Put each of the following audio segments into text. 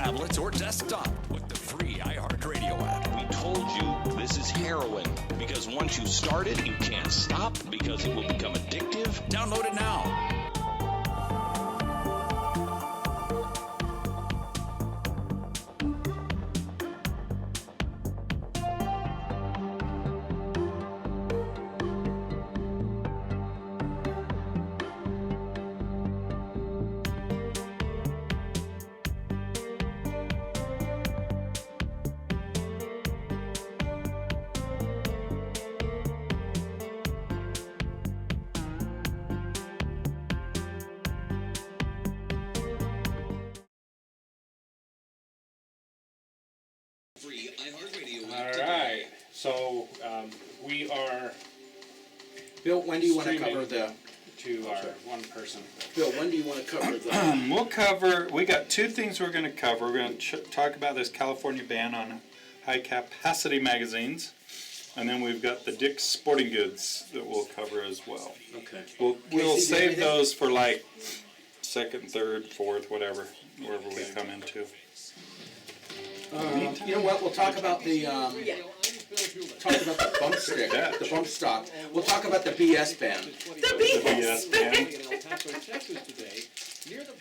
tablets, or desktop with the free iHeartRadio app. We told you this is heroin because once you start it, you can't stop because it will become addictive. Download it now. All right, so we are Bill, when do you want to streaming cover the? to our one person. Bill, when do you want to cover the? We got two things we're going to cover. We're going to talk about this California ban on high capacity magazines. And then we've got the Dick's Sporting Goods that we'll cover as well. Okay. We'll Casey, save anything? those for like second, third, fourth, wherever we come into. You know what? We'll talk about the bump stick, Yeah. the bump stock. We'll talk about the BS ban. Yes, man.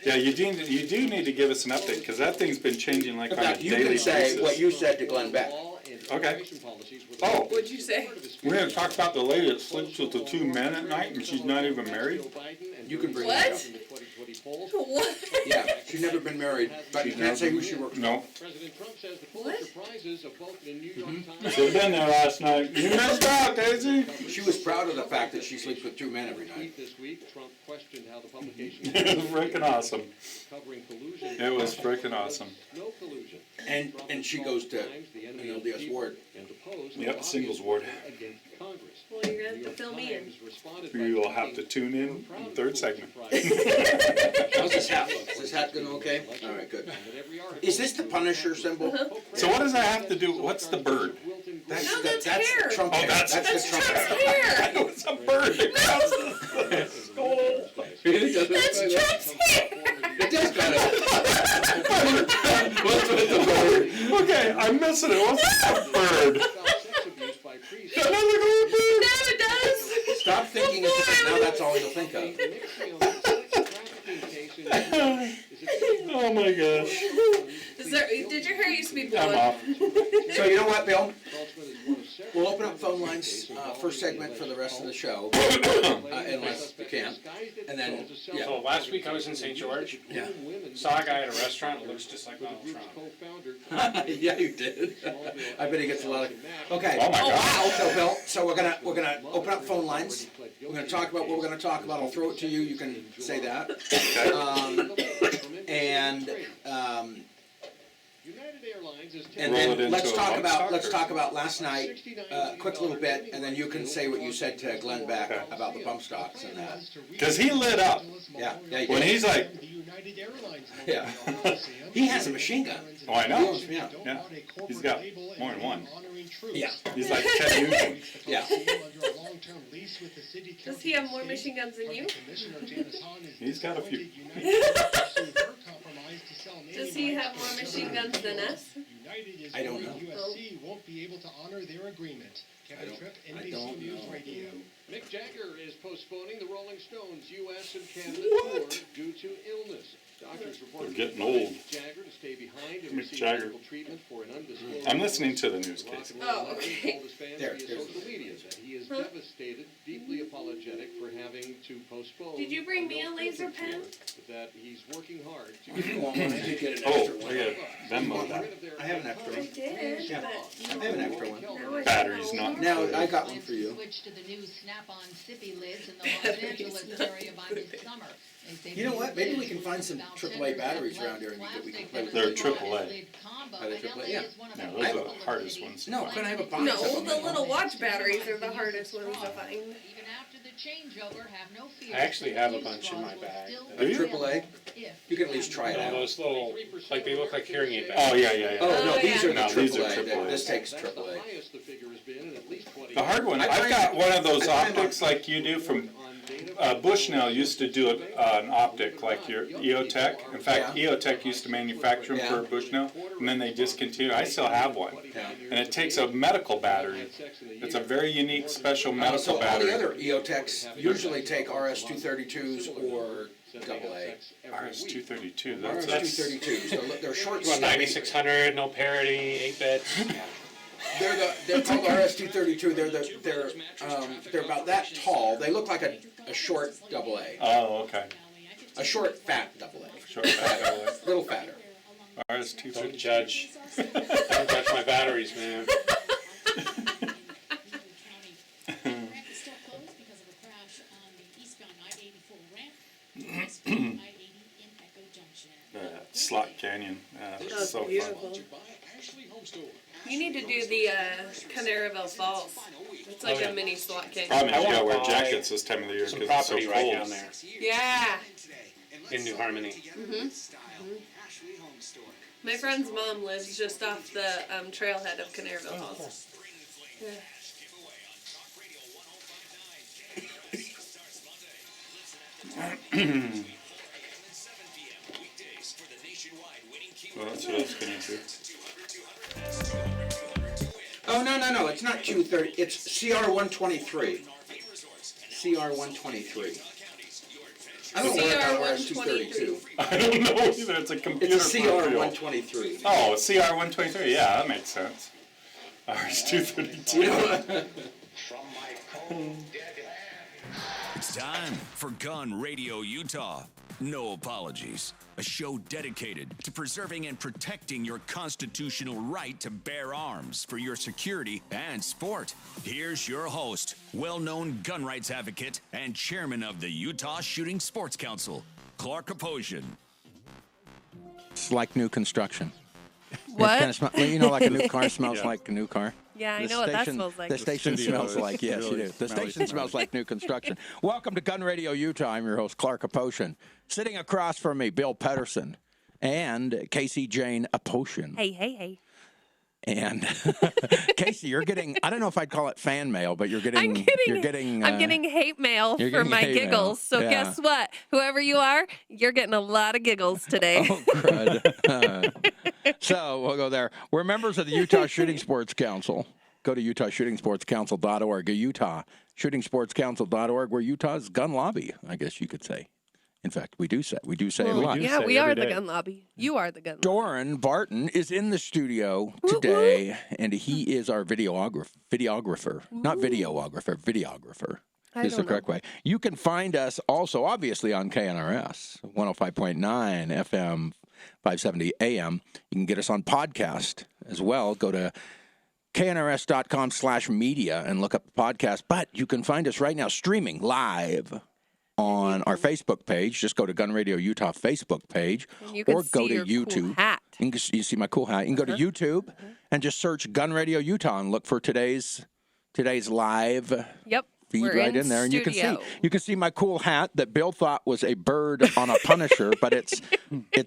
Yeah, you do need to give us an update because that thing's been changing like In on a fact, you daily can say basis. what you said to Glenn Beck. Okay. Oh, What'd you say? we're going to talk about the lady that sleeps with the two men at night and she's not even married. You can bring What? it up. What? Yeah, she's never been married, but you can't say who she works for. No. What? Should have been there last night. You missed out, Daisy. She was proud of the fact that she sleeps with two men every night. It was freaking awesome. It was freaking awesome. And she goes to an LDS ward. Yep, singles ward. Well, you're gonna have to fill me in. You will have to tune in the third segment. How's this hat look? Is this hat doing okay? All right, good. Is this the Punisher symbol? So what does that have to do? What's the bird? No, that's hair. Trump Oh, hair. that's the That's Trump Trump's hair. hair. It's a bird. That's Trump's hair. It does kind of. What's with the bird? Okay, I'm missing it. What's the bird? Another little bird. No, it does. Stop thinking it's just, now that's all you'll think of. Oh my gosh. Did your hair used to be I'm blonde? off. So you know what, Bill? We'll open up phone lines, first segment for the rest of the show, unless you can. And then, yeah. So last week I was in St. George. Yeah. Saw a guy at a restaurant that looks just like Donald Trump. Yeah, you did. I bet he gets a lot of. Okay. Oh my gosh. Wow. So Bill, so we're gonna open up phone lines. We're gonna talk about what we're gonna talk about. I'll throw it to you. You can say that. And Roll it then into let's a talk bump about stock, or- last night. Quick little bit, and then you can say what you said to Glenn Beck about the bump stocks and that. Because he lit up. Yeah. Yeah. When he's like, Yeah. He has a machine gun. oh, I know. Yeah. Yeah. He's got more than one. Yeah. He's like Ted Nugent. Yeah. Does he have more machine guns than you? He's got a few. Does he have more machine guns than us? I don't know. Won't be able to honor their agreement. Kevin Tripp, I NBC don't News know. Radio. Mick Jagger is postponing the Rolling Stones' U.S. and Canada tour due to illness. Doctors report They're getting old. Jagger to stay behind and Mick receive Jagger. medical treatment for an undisclosed. I'm listening to the news, Casey. Oh, okay. Told his fans There, via there's- social media that he is devastated, deeply apologetic for having to postpone. Did you bring me a laser pen? But that he's working hard to If you want one, I did get an Oh, extra I one. got Venmo that. I have an extra I one. did, Yeah. but I have an extra one. now I Battery's know. not Now, I got one for you. Switch to the new snap-on sippy lids in the Los Angeles area by this summer. They say You know what? Maybe we these can find some about AAA tenders batteries have around here less that we can plastic play with. They're than the AAA. lid combo, Are they and LA AAA? is one of Yeah, the those are the handful of hardest cities ones. No, can I have a box No, of them? the little watch batteries are the hardest ones to find. Even after the changeover, have no fear. I actually have a Use bunch in straws my will bag. still Do you? be AAA? if You can at least try it No, out. those little, like they look like hearing aid Oh, bags. yeah, yeah, yeah. Oh, no, Oh, these yeah. are the No, these are AAA. AAA. This takes That's the AAA. highest the figure has been in at least 20 The hard one, I I've tried- got one of those I tried optics like you do from Bushnell used to do an optic like your EOTech. In fact, EOTech used to manufacture them for Bushnell, and then they discontinued. I still have one, and it takes a medical battery. It's a very unique, special medical So all battery. the other EOTechs usually take RS-232s or AA. RS-232. RS-232s. They're short, Well, stubby. 9600, no parity, 8 bits. They're called RS-232. They're about that tall. They look like a short AA. Oh, okay. A short, fat AA. Short fat. Little fatter. RS-232. Don't judge. Don't judge my batteries, man. Slot Canyon. That's So beautiful. fun. You need to do the Canaryville Falls. It's like a mini slot canyon. Problem is you gotta wear buy jackets this time of the year Some because it's so property right cold. down there Yeah. in New Harmony. My friend's mom lives just off the trailhead of Canaryville Falls. Yeah. Well, that's what I was gonna do. Oh, no. It's not Q30. It's CR-123. CR-123. I don't know where I wear RS-232. I don't know either. It's a computer It's a peripheral. CR-123. Oh, CR-123. Yeah, that makes sense. RS-232. It's time for Gun Radio Utah. No apologies. A show dedicated to preserving and protecting your constitutional right to bear arms for your security and sport. Here's your host, well-known gun rights advocate and chairman of the Utah Shooting Sports Council, Clark Aposian. It's like new construction. What? It kinda well, you know, like a new car smells like a new car. Yeah, I The know what that station- smells like. The station studio smells is like, yes, really you do. The smelly station smells like new construction. Welcome to Gun Radio Utah. I'm your host, Clark Aposian. Sitting across from me, Bill Pedersen and Casey Jane Aposian. Hey. And Casey, you're getting, I don't know if I'd call it fan mail, but you're getting, I'm getting hate mail you're for getting my hate mail. giggles. So Yeah. guess what? Whoever you are, you're getting a lot of giggles today. Oh, crud. So we'll go there. We're members of the Utah Shooting Sports Council. Go to utahshootingsportscouncil.org. utahshootingsportscouncil.org. We're Utah's gun lobby, I guess you could say. In fact, we do say it a lot. Yeah, say we are every the day. gun lobby. You are the gun lobby. Doran Barton is in the studio today, and he is our videographer. Not videographer, videographer. I Is the don't correct way. You can find us also, obviously, on KNRS, 105.9 FM, 570 AM. You can get us on podcast as well. Go to knrs.com/media and look up the podcast. But you can find us right now streaming live on our Facebook page. Just go to Gun Radio Utah Facebook page, And you can or go see to your cool YouTube. hat. You see my cool hat. You can go to YouTube and just search Gun Radio Utah and look for today's live Yep. feed We're right in there, and studio. you can see my cool hat that Bill thought was a bird on a Punisher, but it's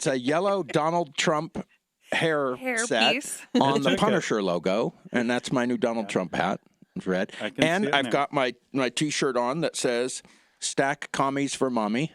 a yellow Donald Trump hair set piece. on the Okay. Punisher logo, and that's my new Donald Trump hat. It's red, I can and see it I've now. got my T-shirt on that says "Stack Commies for Mommy."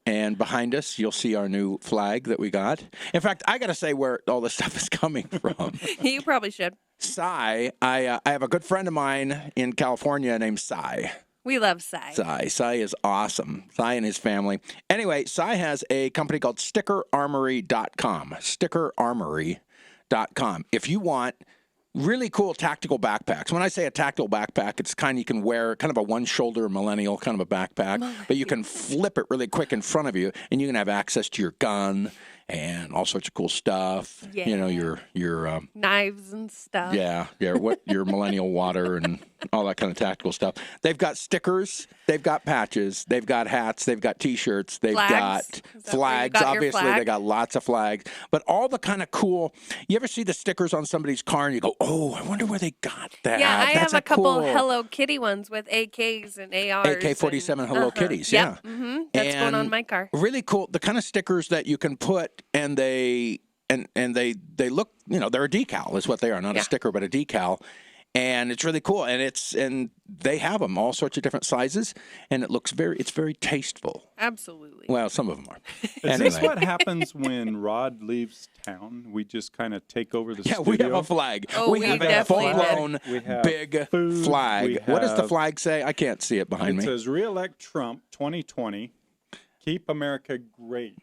And behind us, you'll see our new flag that we got. In fact, I got to say where all this stuff is coming from. You probably should. Cy, I have a good friend of mine in California named Cy. We love Cy. Cy is awesome. Cy and his family. Anyway, Cy has a company called StickerArmory.com. StickerArmory.com. If you want really cool tactical backpacks. When I say a tactical backpack, it's kind you can wear, kind of a one-shoulder millennial kind of a backpack, but you can flip it really quick in front of you, and you can have access to your gun and all sorts of cool stuff. Yeah. You know, your Knives and stuff. your millennial water and all that kind of tactical stuff. They've got stickers, they've got patches, they've got hats, they've got T-shirts, they've Flags. got Is that where you flags. got your Obviously, flag? they got lots of flags, but all the kind of cool. You ever see the stickers on somebody's car and you go, "Oh, I wonder where they got that." Yeah, I That's have a couple cool Hello Kitty ones with AKs and ARs. AK-47 and, Hello Kitties, Yep. yeah. Mm-hmm. That's going on And my car. Really cool. The kind of stickers that you can put, and they look, you know, they're a decal is what they are, not Yeah. a sticker, but a decal. And it's really cool, and they have them all sorts of different sizes, and it's very tasteful. Absolutely. Well, some of them are. Is this what happens when Rod leaves town? We just kind of take over the studio? We have a flag. Oh, we have a definitely full-blown We have big food. flag. We What does the have- flag say? I can't see it behind It me. says, re-elect Trump 2020, keep America great.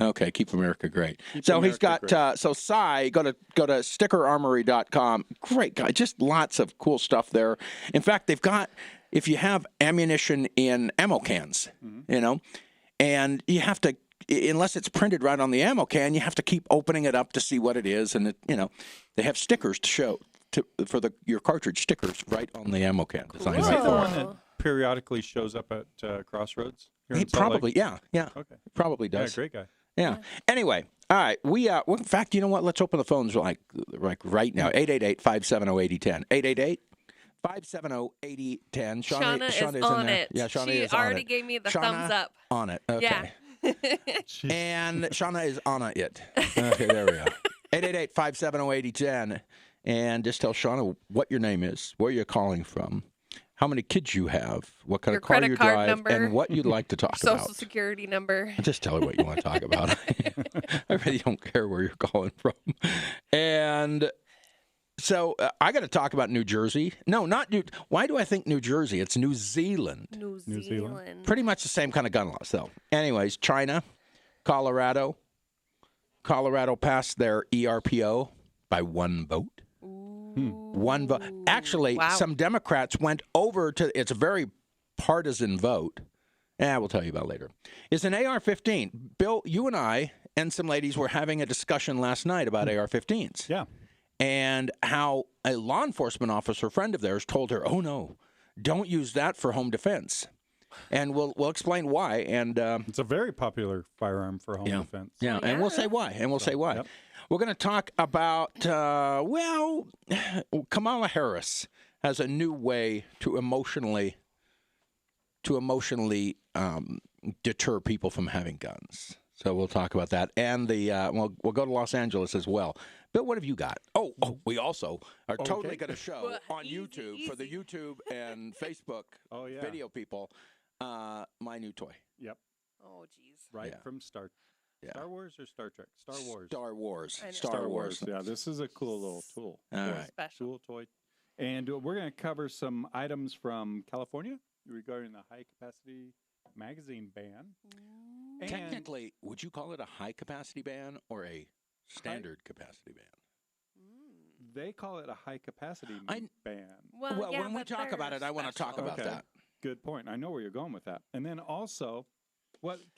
Okay, keep America great. Keep So he's America got great. so Cy, go to stickerarmory.com. Great guy, just lots of cool stuff there. In fact, they've got, if you have ammunition in ammo cans, and you have to, unless it's printed right on the ammo can, you have to keep opening it up to see what it is, and they have stickers to show for your cartridge stickers right on the ammo can. Designed Is he right the for one it. that periodically shows up at Crossroads? Here He in Salt Lake? probably, yeah, Okay. probably Yeah, does. great guy. Yeah. Anyway, all right. Well, in fact, you know what? Let's open the phones like right now. 888-570-8010. 888-570-8010. Shauna is in on there. it. Yeah, Shauna She is on already it. gave me the Shauna thumbs up. on it. Okay. Yeah. And Shauna is on it. Okay, there we go. 888-570-8010. And just tell Shauna what your name is, where you're calling from, how many kids you have, what kind Your of car credit you card drive, number, and what you'd like to talk Social about. Security number. Just tell her what you want to talk about. I really don't care where you're calling from. And so I got to talk about New Jersey. No, not New. Why do I think New Jersey? It's New Zealand. New Zealand. Zealand. Pretty much the same kind of gun laws, though. Anyways, China, Colorado. Colorado passed their ERPO by one vote. One vote. Actually, Wow. some Democrats went over to. It's a very partisan vote. We'll tell you about later. It's an AR-15. Bill, you and I and some ladies were having a discussion last night about AR-15s. Yeah. And how a law enforcement officer friend of theirs told her, "Oh no, don't use that for home defense." And we'll explain why. And It's a very popular firearm for home defense. yeah, and we'll say why. Yep. We're going to talk about, Kamala Harris has a new way to emotionally deter people from having guns. So we'll talk about that. And we'll go to Los Angeles as well. Bill, what have you got? Oh, we also are totally going to show Well, on easy, YouTube, for the YouTube and Facebook video people, my new toy. Yep. Oh, jeez. Right Yeah. from Star Wars or Star Trek? Star Wars. Star Wars. I know. Star Wars. Yeah, this is a cool little tool. All Cool- right. Special. Cool toy. And we're going to cover some items from California regarding the high-capacity magazine ban. And Technically, would you call it a high-capacity ban or a standard capacity ban? they call it a high-capacity ban. Well, yeah, when we but talk they're about it, I want to talk special. about that. Good point. I know where you're going with that. And then also,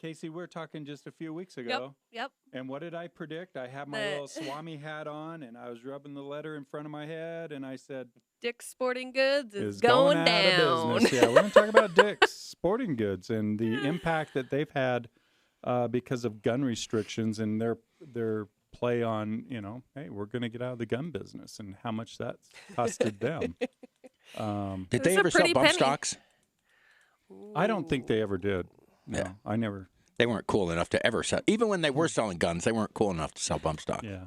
Casey, we were talking just a few weeks ago. Yep. And what did I predict? I had my little Swami hat on, and I was rubbing the letter in front of my head, and I said, Dick's Sporting Goods is going going out down. of business. Yeah, we're going to talk about Dick's Sporting Goods and the impact that they've had because of gun restrictions and their play on, hey, we're going to get out of the gun business and how much that's costed them. Did It's they a ever sell pretty bump penny. stocks? I don't think they ever did. No, Yeah. I never. They weren't cool enough to ever sell. Even when they were selling guns, they weren't cool enough to sell bump stock. Yeah.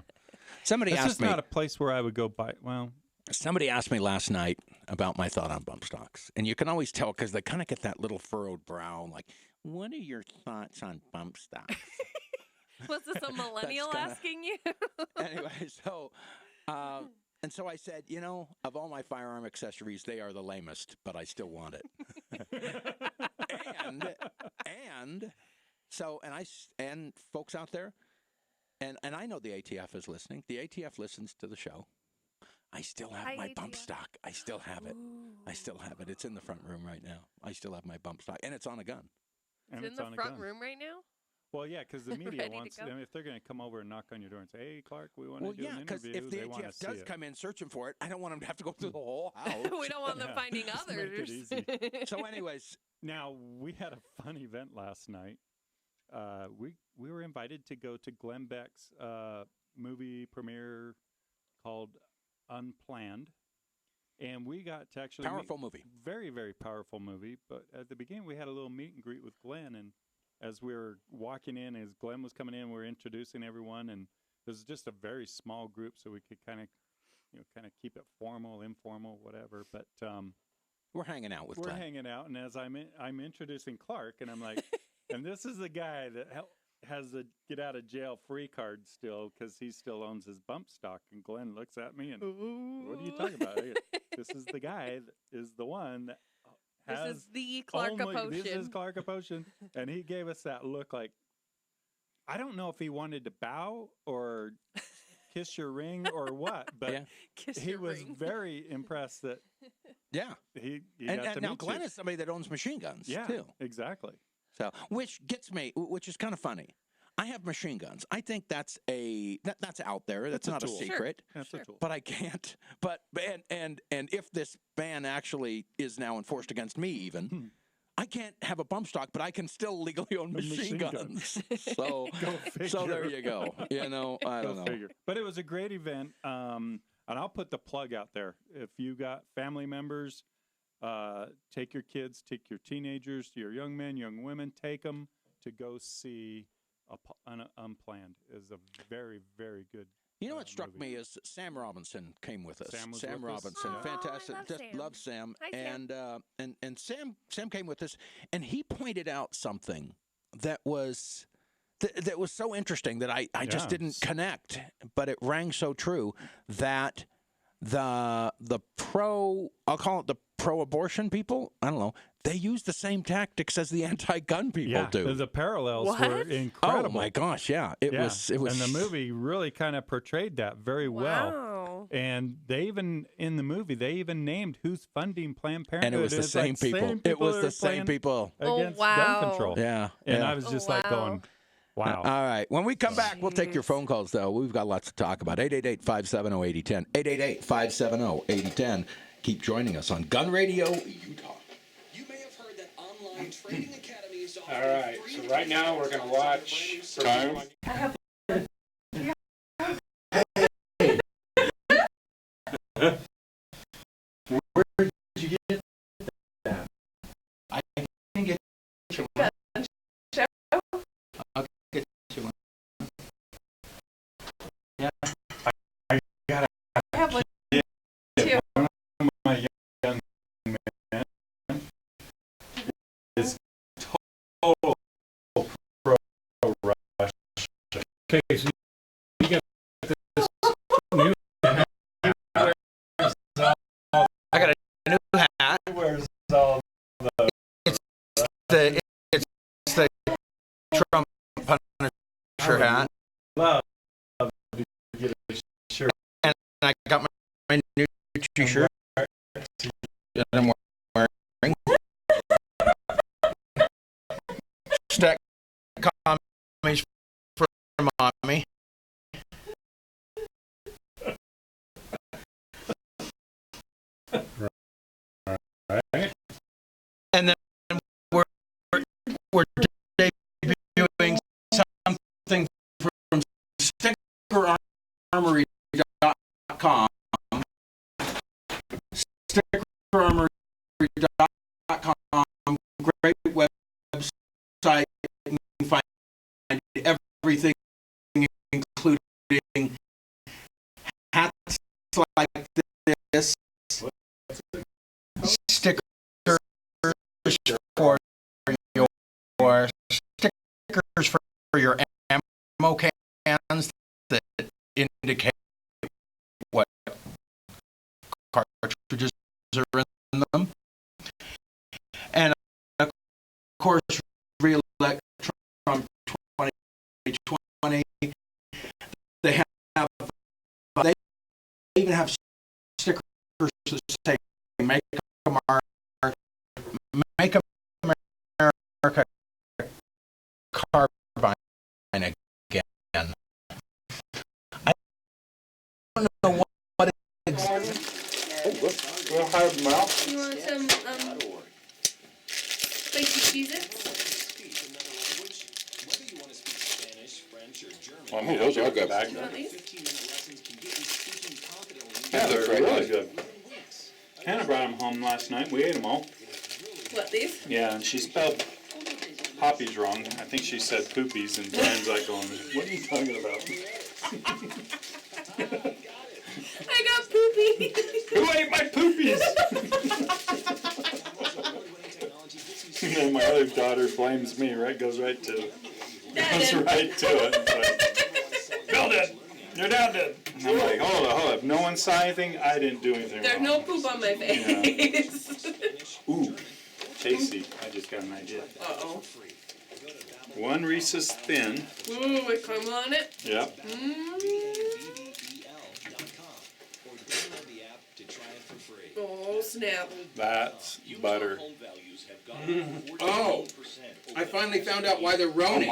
Somebody It's asked just me. not a place where I would go buy. Well, Somebody asked me last night about my thought on bump stocks, and you can always tell because they kind of get that little furrowed brow. Like, what are your thoughts on bump stocks? Was this a millennial kinda- asking you? Anyway, so. And so I said, of all my firearm accessories, they are the lamest, but I still want it. and folks out there, and I know the ATF is listening. The ATF listens to the show. I still have Hi, my bump ATF. stock. I still have it. I still have it. It's in the front room right now. I still have my bump stock, and it's on a gun. and It's in it's the on a front gun. room right now? Well, yeah, because the media Ready to wants. go? I mean, if they're going to come over and knock on your door and say, "Hey, Clark, we want Well, to do yeah, an because interview," if the they want to ATF see does it. come in searching for it, I don't want them to have to go through the whole house. We don't want them Yeah. finding Just make it others. easy. So, anyways, Now we had a fun event last night. We were invited to go to Glenn Beck's movie premiere called Unplanned, and we got to actually powerful movie. very, very powerful movie. But at the beginning, we had a little meet and greet with Glenn, and as we were walking in, as Glenn was coming in, we were introducing everyone, and it was just a very small group, so we could kind of, kind of keep it formal, informal, whatever. But we're hanging out with we're Glenn. hanging out, and as I'm introducing Clark, and I'm like, and this is the guy that has the get out of jail free card still because he still owns his bump stock. And Glenn looks at me and, what are you talking about? This is the guy that is the one that has This is the Clark Potion. This is Clark Potion, and he gave us that look like, I don't know if he wanted to bow or kiss your ring or what, but he was very impressed that he got to now meet Glenn you. is somebody that owns machine guns Yeah, too. exactly. So, which gets me, which is kind of funny. I have machine guns. I think that's that's out there. That's not a tool. secret. Sure. That's a tool. But I can't. But and if this ban actually is now enforced against me, even I can't have a bump stock, but I can still legally own machine guns. So, so there you go. You know, I don't know. Figure. But it was a great event. And I'll put the plug out there. If you got family members, take your kids, take your teenagers, your young men, young women, take them to go see Unplanned. Is a very, very good. You know what struck me is Sam Robinson came with us. Sam was Sam with us? Robinson, Aw, fantastic. I love Just Sam. love Sam. Hi, Sam. And Sam came with us, and he pointed out something that was that was so interesting that I just didn't connect, but it rang so true that the I'll call it the pro-abortion people, I don't know, they use the same tactics as the anti-gun people do. The parallels What? were incredible. Oh my gosh, yeah. It was and the movie really kind of portrayed that very well. Wow. And they even in the movie they even named who's funding Planned Parenthood. And it was the it's same like people. same It was that the are same playing people. against wow. gun control. Yeah. And yeah. I was just like Wow. going, wow. All right. When we come back, we'll take your phone calls, though. We've got lots to talk about. 888-570-8010. 888-570-8010. Keep joining us on Gun Radio Utah. You may have heard that online training academies offer All right, so right now we're going to watch. Time. Where did you get that? I can get you one. I'll get you one. Yeah. I gotta have one get too. one of my young men is total pro-Russia. Okay, so you got this new hat. I got a new hat. Where's all the... It's the Trump Punisher hat. Love to get a shirt. And I got my new t-shirt that I'm wearing. Stack commies for mommy. Right? And then we're debuting something from StickerArmory.com. StickerArmory.com, great website. You can find everything, including hats like this, stickers for your stickers for your ammo cans that indicate what cartridges are in them, and of course, re-elect Trump 2020. They even have stickers that say "Make America Carbine again." I don't know what it's. We'll have them out. You want some spicy Cheez-Its? Well, I mean, those are good. You want these? Yeah, they're really good. Hannah brought them home last night. We ate them all. What, these? Yeah, and she spelled poppies wrong. I think she said poopies, and Brian's like going, "What are you talking about?" I got poopies butter blames me, right? Goes right to it. It's like, Bill did. Your dad did. And I'm like, hold up. No one saw anything. I didn't do anything There's wrong. no poop on my face. Yeah. Ooh, tasty. I just got an idea. Uh-oh. One Reese's Thin. Ooh, with caramel on it? Yep. Oh, snap. That's butter. Oh, I finally found out why the Roni.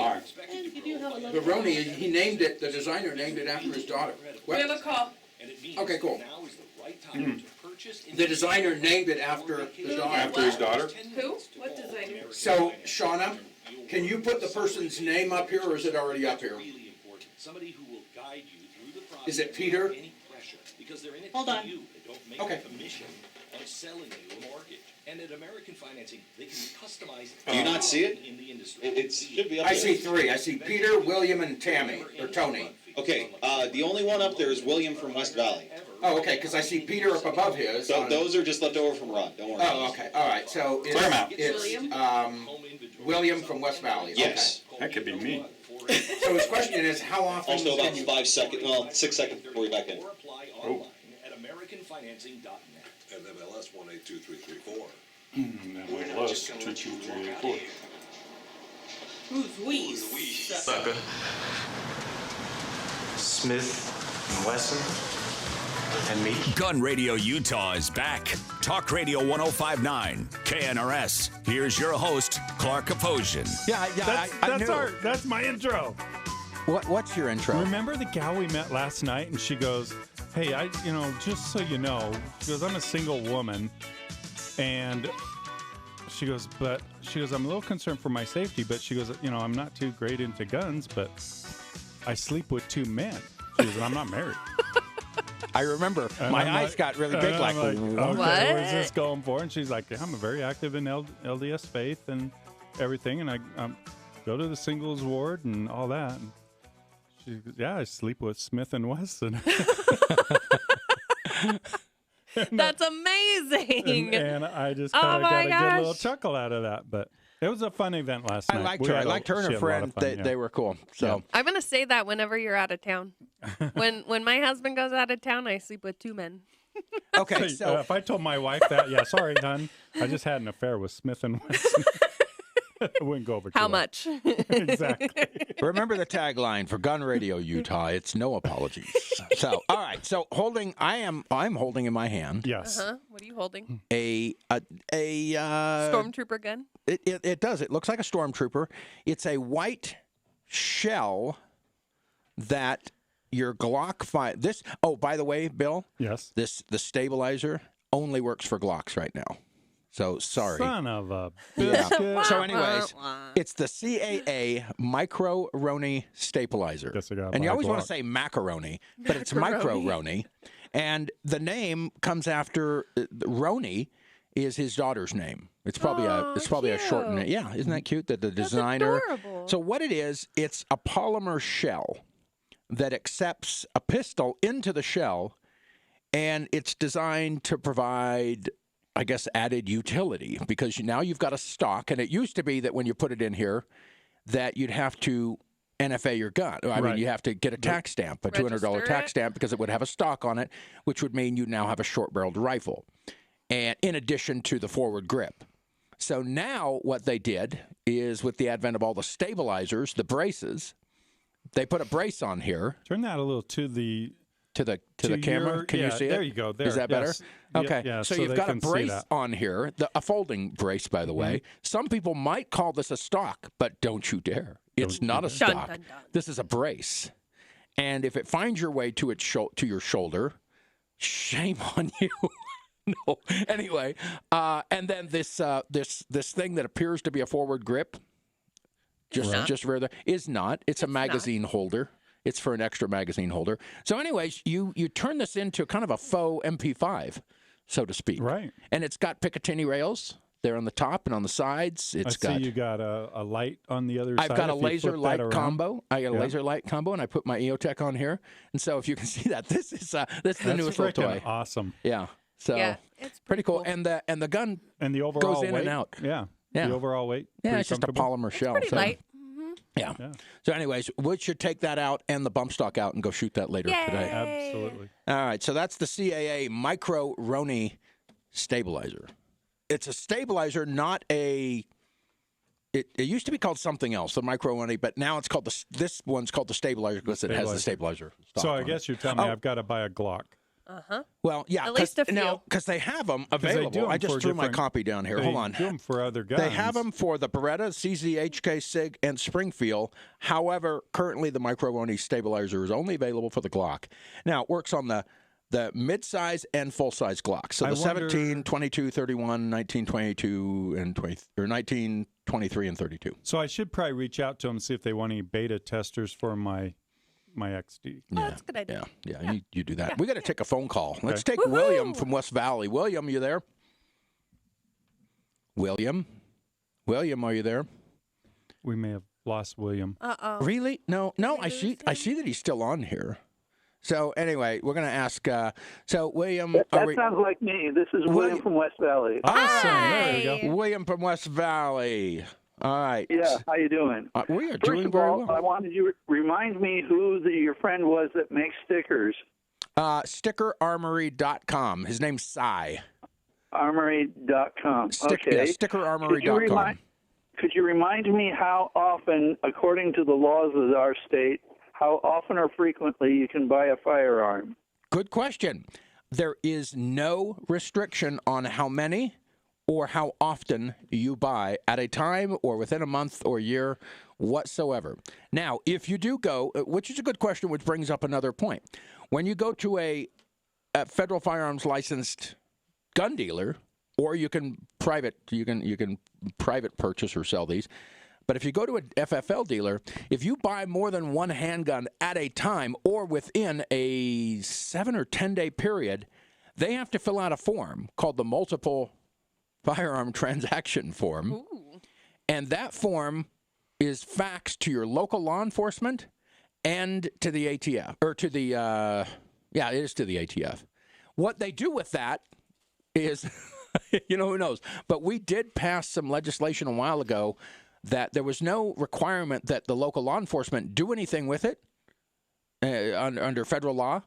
The Roni, he named it, the designer named it after his daughter. We have a call. Okay, cool. The designer named it after his daughter. After his daughter? Who? What designer? So, Shauna, can you put the person's name up here, or is it already up here? Is it Peter? Hold on. Okay. Selling you a mortgage. And at American Financing, they can customize. Do you not see it? In the industry. It should be up I there. see three. I see Peter, William, and Tammy, or Tony. Okay, the only one up there is William from West Valley. Oh, okay, because I see Peter up above his. So those are just left over from Rod, don't worry. Oh, okay, all right, so it's William from West Valley. Yes. Okay. That could be me. So his question is, how often Also about can you... 5 seconds, well, 6 seconds before you back in. Or apply online at AmericanFinancing.net. NMLS 182334. NMLS 22384. Who's we? Sucker. Smith and Wesson and me. Gun Radio Utah is back. Talk Radio 105.9 KNRS. Here's your host, Clark Kaposian. That's my intro. What's your intro? Remember the gal we met last night, and she goes, "Hey, just so you know," she goes, "I'm a single woman," and she goes, "I'm a little concerned for my safety," but she goes, "I'm not too great into guns, but I sleep with 2 men." She goes, "I'm not married." I remember. And My I'm eyes got really big, like, okay, what? where's this going for? And she's like, "I'm very active in LDS faith and everything, and I go to the singles ward and all that." And she goes, "Yeah, I sleep with Smith and Wesson." That's amazing. And I just kind of got a good little chuckle out of that. But it was a fun event last night. I liked her and her friend. They were cool. So I'm gonna say that whenever you're out of town. When my husband goes out of town, I sleep with 2 men. Okay, so if I told my wife that, yeah, sorry, hon, I just had an affair with Smith and Wesson. It wouldn't go over too How well. much? Exactly. remember the tagline for Gun Radio Utah. It's no apologies. So all right. So I'm holding in my hand. Yes. What are you holding? A Stormtrooper gun. It does. It looks like a stormtrooper. It's a white shell that your Glock 5. This. Oh, by the way, Bill. Yes. The stabilizer only works for Glocks right now. So sorry. Son of a Yeah. biscuit. So anyways, it's the CAA Micro Roni Stabilizer. And you always want to say macaroni, but it's Micro Roni. And the name comes after Roni is his daughter's name. It's probably a shortened name. Yeah, isn't that cute that the designer? Adorable. So what it is, it's a polymer shell that accepts a pistol into the shell, and it's designed to provide, I guess, added utility, because now you've got a stock, and it used to be that when you put it in here that you'd have to NFA your gun. I mean, you have to get a tax stamp, a $200 tax stamp, because it would have a stock on it, which would mean you now have a short-barreled rifle, and in addition to the forward grip. So now what they did is, with the advent of all the stabilizers, the braces, they put a brace on here. Turn that a little to the camera. Can you see it? There you go. There. Is that better? Yes. Okay. Yeah, so so you've they got a can see brace that. on here, a folding brace, by the way. Some people might call this a stock, but don't you dare. It's not a stock. Dun, dun, dun. This is a brace. And if it finds your way to your shoulder, shame on you. No. Anyway, and then this thing that appears to be a forward grip, just rather, is not. It's a magazine holder. It's for an extra magazine holder. So anyways, you turn this into kind of a faux MP5, so to speak. Right. And it's got Picatinny rails there on the top and on the sides. I see you got a light on the other side. I've got a if you laser flip that light around. combo. I got a laser light combo, and I put my EOTech on here. And so if you can see that, this is the newest little toy. Awesome. Yeah. So Yeah, it's pretty cool. And the gun and the overall goes in weight, and out. Yeah. Yeah. The overall weight? Yeah, Pretty it's just a comfortable? polymer shell. Pretty so- light. Yeah. So, anyways, we should take that out and the bump stock out and go shoot that later today. Absolutely. All right. So that's the CAA Micro Roni stabilizer. It's a stabilizer, not a. It used to be called something else, the Micro Roni, but now it's called this one's called the stabilizer because it has the stabilizer. So I on guess it. you're telling me I've got to buy a Glock. Well, yeah, At least a few. because they have them 'Cause they do available. 'em I just for threw my different- copy down here. They Hold on. do them for other guns. They have them for the Beretta, CZ, HK, SIG, and Springfield. However, currently the Micro Roni stabilizer is only available for the Glock. Now, it works on the mid-size and full-size Glock. So I the 17, 22, 31, 19, 22, and 20, or 19, 23, and 32. So I should probably reach out to them and see if they want any beta testers for my XD. Oh, that's a good idea. Yeah. You do that. We got to take a phone call. Let's take William from West Valley. William, you there? William, are you there? We may have lost William. Really? No. I see that he's still on here. So anyway, we're going to ask. So William, That sounds like me. This is William from West Valley. Awesome. There you go. William from West Valley. All right. Yeah, how you doing? We are First doing of very all, well. I wanted you to remind me who your friend was that makes stickers. StickerArmory.com. His name's Cy. Armory.com. Okay. Yeah, StickerArmory.com. Could you remind me how often, according to the laws of our state, how often or frequently you can buy a firearm? Good question. There is no restriction on how many or how often you buy at a time or within a month or year whatsoever. Now, if you do go, which is a good question, which brings up another point. When you go to a federal firearms licensed gun dealer, or you can private purchase or sell these. But if you go to an FFL dealer, if you buy more than one handgun at a time or within a 7 or 10 day period, they have to fill out a form called the multiple firearm transaction form. Ooh. And that form is faxed to your local law enforcement and to the ATF, or to the, it is to the ATF. What they do with that is, who knows? But we did pass some legislation a while ago that there was no requirement that the local law enforcement do anything with it under federal law.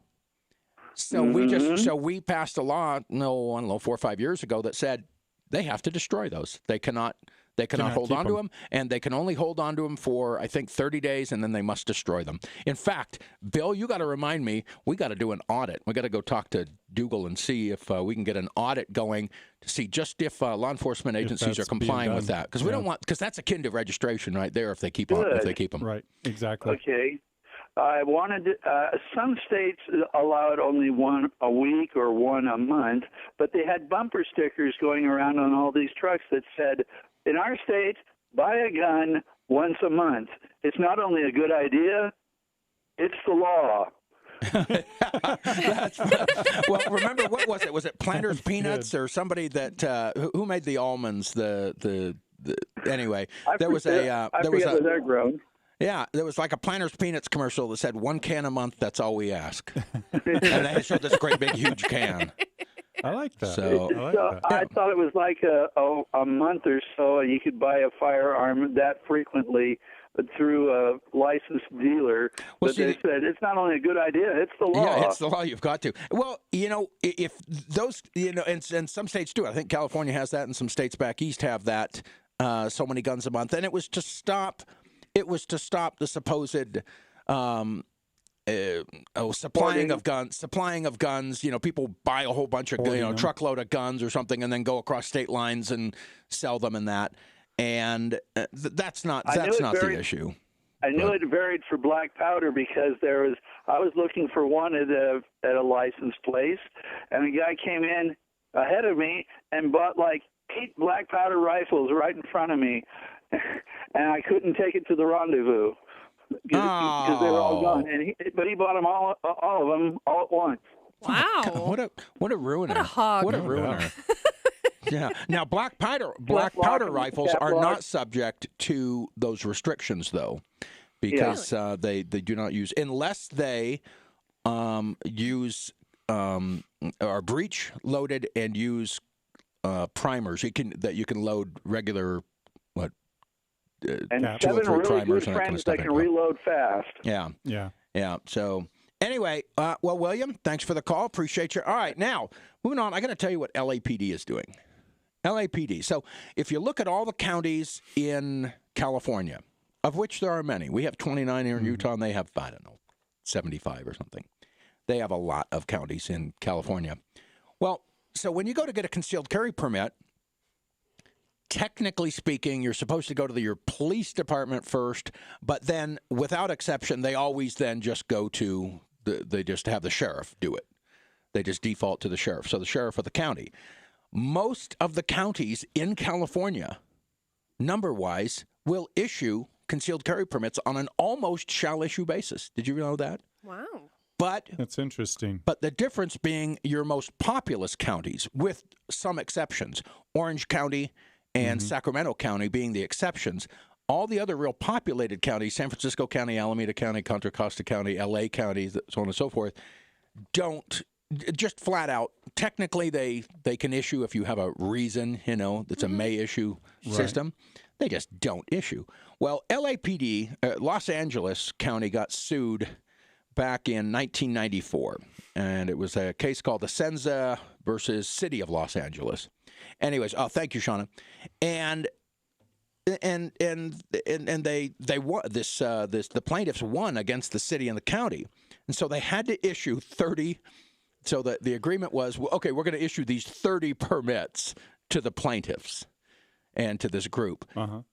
So we passed a law, I don't know, 4 or 5 years ago that said they have to destroy those. They cannot hold on to them, and they can only hold on to them for, I think, 30 days, and then they must destroy them. In fact, Bill, you got to remind me, we got to do an audit. We got to go talk to Dougal and see if we can get an audit going to see just if law enforcement agencies are complying with that, because we don't want, because that's akin to registration right there if they keep them. Right, exactly. Okay. I wanted some states allowed only one a week or one a month, but they had bumper stickers going around on all these trucks that said, in our state, buy a gun once a month. It's not only a good idea, it's the law. Well, remember, what was it? Was it Planters Peanuts or somebody that who made the almonds? Anyway, there was a they're grown. Yeah, there was like a Planters Peanuts commercial that said 1 can a month. That's all we ask. And they showed this great big huge can. I like that. I thought it was like a month or so, and you could buy a firearm that frequently through a licensed dealer. But they said it's not only a good idea, it's the law. Yeah, it's the law. You've got to. Well, if those, and some states do. I think California has that, and some states back east have that. So many guns a month, and it was to stop. It was to stop the supposed supplying of guns. People buy a whole bunch of truckload of guns or something, and then go across state lines and sell them and that. And that's not the issue. I knew it varied for black powder because I was looking for one at a licensed place, and a guy came in ahead of me and bought like 8 black powder rifles right in front of me, and I couldn't take it to the rendezvous because they were all gone. But he bought them all of them all at once. Wow! God, what a ruiner! What a hog! What a ruiner! Yeah. Now, black powder rifles are not subject to those restrictions, though, because they do not use, unless they are breech loaded and use primers. You can load regular and 2 or 3 7 really primers good and that kind of friends stuff that in can there. reload fast. Yeah. So anyway, well, William, thanks for the call. Appreciate you. All right, now moving on. I got to tell you what LAPD is doing. LAPD. So if you look at all the counties in California, of which there are many, we have 29 here in Utah, and they have, I don't know, 75 or something. They have a lot of counties in California. Well, so when you go to get a concealed carry permit, technically speaking, you're supposed to go to your police department first, but then, without exception, they always then just go to, they just have the sheriff do it. They just default to the sheriff. So the sheriff of the county. Most of the counties in California, number-wise, will issue concealed carry permits on an almost shall-issue basis. Did you know that? Wow. But that's interesting. But the difference being your most populous counties, with some exceptions, Orange County and Sacramento County being the exceptions, all the other real populated counties, San Francisco County, Alameda County, Contra Costa County, LA County, so on and so forth, don't, just flat out, technically they can issue if you have a reason, that's a may issue system. They just don't issue. Well, LAPD, Los Angeles County got sued back in 1994, and it was a case called the Senza versus City of Los Angeles. Anyways, thank you, Shauna. And they won this. The plaintiffs won against the city and the county, and so they had to issue 30. So the agreement was, okay, we're going to issue these 30 permits to the plaintiffs and to this group.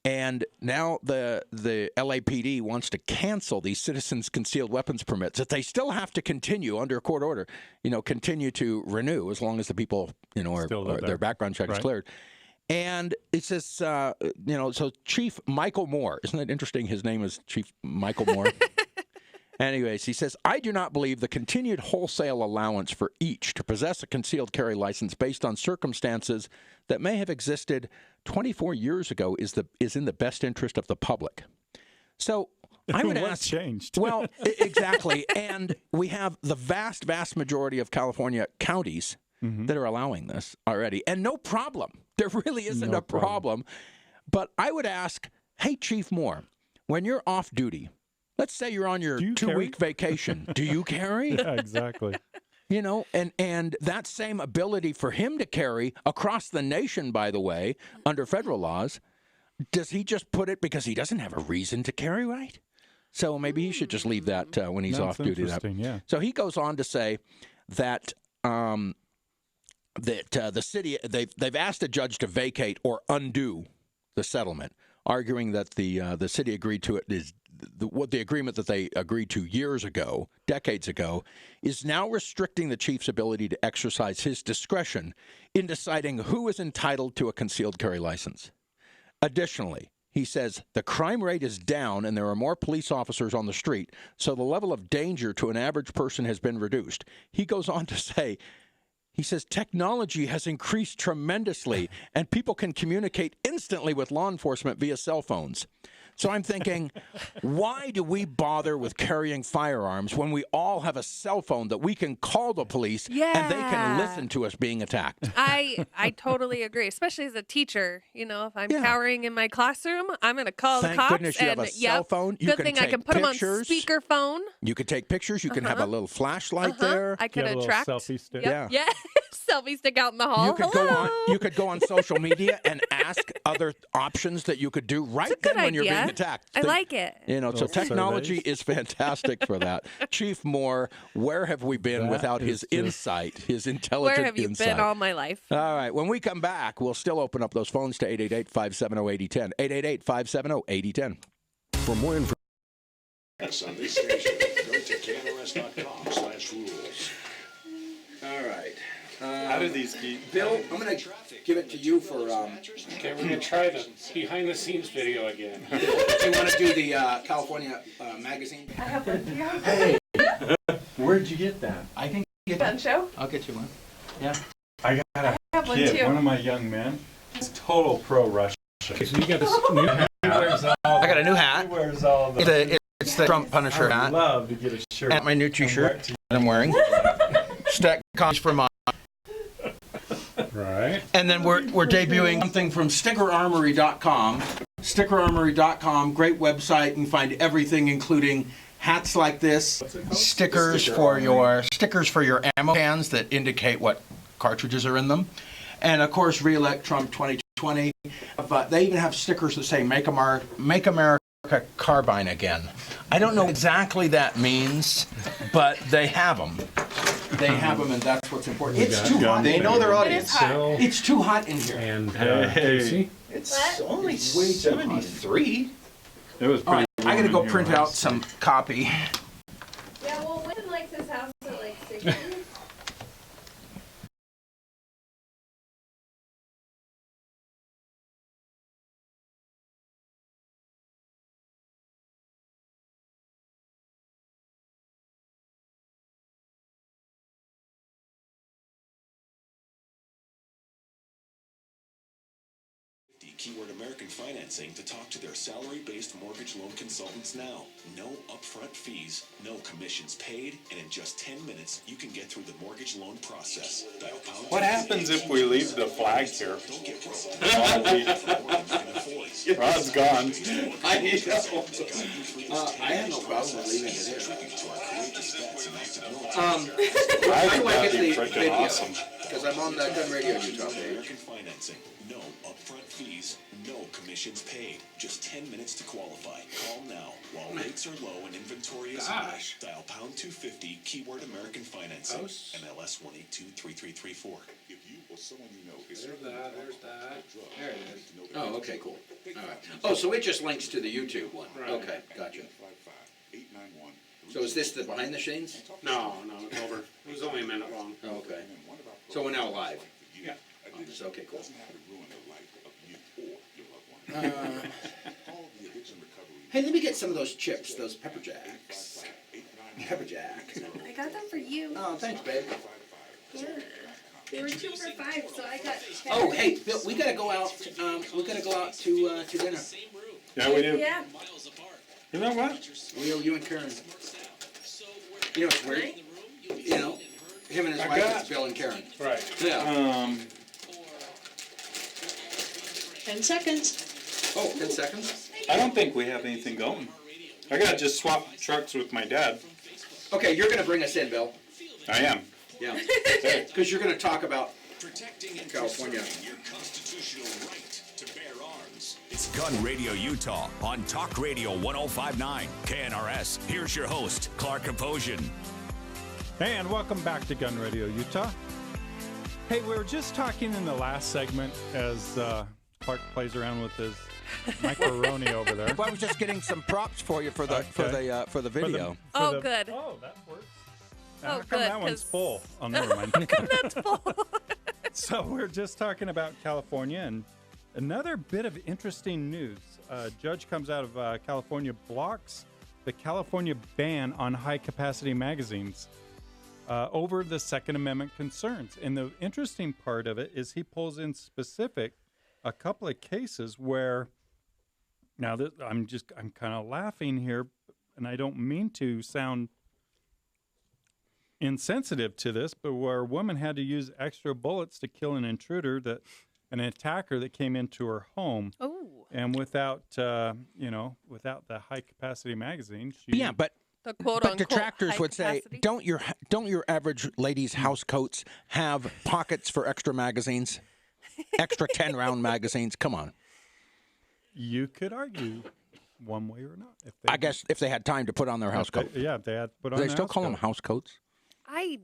And now the LAPD wants to cancel these citizens' concealed weapons permits that they still have to continue under a court order, continue to renew as long as the people, or their background check is cleared. And it says, so Chief Michael Moore, isn't that interesting? His name is Chief Michael Moore. Anyways, he says, I do not believe the continued wholesale allowance for each to possess a concealed carry license based on circumstances that may have existed 24 years ago is in the best interest of the public. So I would ask, changed? Well, exactly. And we have the vast, vast majority of California counties that are allowing this already. And no problem. There really isn't a problem. But I would ask, hey, Chief Moore, when you're off duty, let's say you're on your 2-week vacation. Do you carry? Yeah, exactly. And that same ability for him to carry across the nation, by the way, under federal laws, does he just put it because he doesn't have a reason to carry, right? So maybe he should just leave that when he's off duty. Yeah. So he goes on to say that the city, they've asked a judge to vacate or undo the settlement, arguing that the city agreed to it is what the agreement that they agreed to years ago, decades ago, is now restricting the chief's ability to exercise his discretion in deciding who is entitled to a concealed carry license. Additionally, he says the crime rate is down and there are more police officers on the street, so the level of danger to an average person has been reduced. He goes on to say, he says technology has increased tremendously and people can communicate instantly with law enforcement via cell phones. So I'm thinking, why do we bother with carrying firearms when we all have a cell phone that we can call the police and they can listen to us being attacked? I totally agree, especially as a teacher. If I'm cowering in my classroom, I'm going to call the cops. Thank goodness you have a cell phone. Good thing I can put them on speakerphone. You could take pictures. You can have a little flashlight there. I could attract. Selfie stick. Yeah. Selfie stick out in the hall. You could go on social media and ask other options that you could do right then when you're being attacked. I like it. So technology is fantastic for that. Chief Moore, where have we been without his insight, his intelligent insight? Where have you been all my life? All right. When we come back, we'll still open up those phones to 888-570-8010. 888-570-8010. For more information on this station, go to KNRS.com/rules. All right. How do these Bill, I'm going to give it to you for... Okay, we're going to try the behind-the-scenes video again. Do you want to do the California magazine? I have one here. Hey, where'd you get that? I can get Gun show? I'll get you one. Yeah. I got a have one kid, too. one of my young men. He's total pro-Russia. So you got a new hat. I got a new hat. He wears all the... It's the Trump Punisher hat. I'd love to get a shirt. And my new T-shirt that I'm wearing. Stack comes from my... Right. And then we're debuting something from stickerarmory.com. Stickerarmory.com, great website. You can find everything, including hats like this, stickers for your ammo cans that indicate what cartridges are in them, and of course, Reelect Trump 2020. But they even have stickers that say "Make America Carbine Again." I don't know exactly that means, but they have them. They have them, and that's what's important. It's too hot. They know their audience. It's too hot in here. And it's only 73. It was pretty. I gotta go print out some copy. Yeah, well, Wynn likes his house at like 60. Keyword American Financing to talk to their salary-based mortgage loan consultants now. No upfront fees, no commissions paid, and in just 10 minutes, you can get through the mortgage loan process. What happens if we leave the flag here? Rod's gone. I have no problem with leaving it here. How do I get the video? Awesome. Because I'm on the Gun Radio Utah page. American Financing. No upfront fees, no commissions paid. Just 10 minutes to qualify. Call now while rates are low and inventory is high. Dial pound 250, keyword American Financing. MLS 1823334. If you or someone you know is there's that. There it is. Oh, okay, cool. All right. Oh, so it just links to the YouTube one. Right. Okay, gotcha. So is this the behind the scenes? No, it's over. It was only a minute long. Oh, okay. So we're now live. Yeah. Oh, okay, cool. Hey, let me get some of those chips, those pepper jacks. Pepper jacks. I got them for you. Oh, thanks, babe. Yeah. They were 2 for $5, so I got 10. Oh, hey, Bill, we gotta go out. We gotta go out to dinner. Yeah, we do. Yeah. You know what? You and Karen. You know, it's weird. You know, him and his wife, it's Bill and Karen. Right. Yeah. 10 seconds. Oh, 10 seconds? I don't think we have anything going. I gotta just swap trucks with my dad. Okay, you're gonna bring us in, Bill. I am. Yeah. Because you're gonna talk about California. Your constitutional right to bear arms. It's Gun Radio Utah on Talk Radio 1059 KNRS. Here's your host, Clark Kaposian. And welcome back to Gun Radio Utah. Hey, we were just talking in the last segment as Clark plays around with his macaroni over there. Well, I was just getting some props for you for the video. Good. Oh, that works. Oh, How come good, that one's 'cause- full? Oh, never mind. How come that's full? So we're just talking about California, and another bit of interesting news. A judge comes out of California, blocks the California ban on high-capacity magazines over the Second Amendment concerns. And the interesting part of it is he pulls in specific a couple of cases where, now that I'm kind of laughing here, and I don't mean to sound insensitive to this, but where a woman had to use extra bullets to kill an intruder, an attacker that came into her home. Oh. And without without the high capacity magazine, but the quote but detractors would say, don't your average lady's house coats have pockets for extra magazines, extra 10-round magazines? Come on. You could argue one way or not. I guess if they had time to put on their house coat. Yeah, if they had put on. Do they still call them house coats? I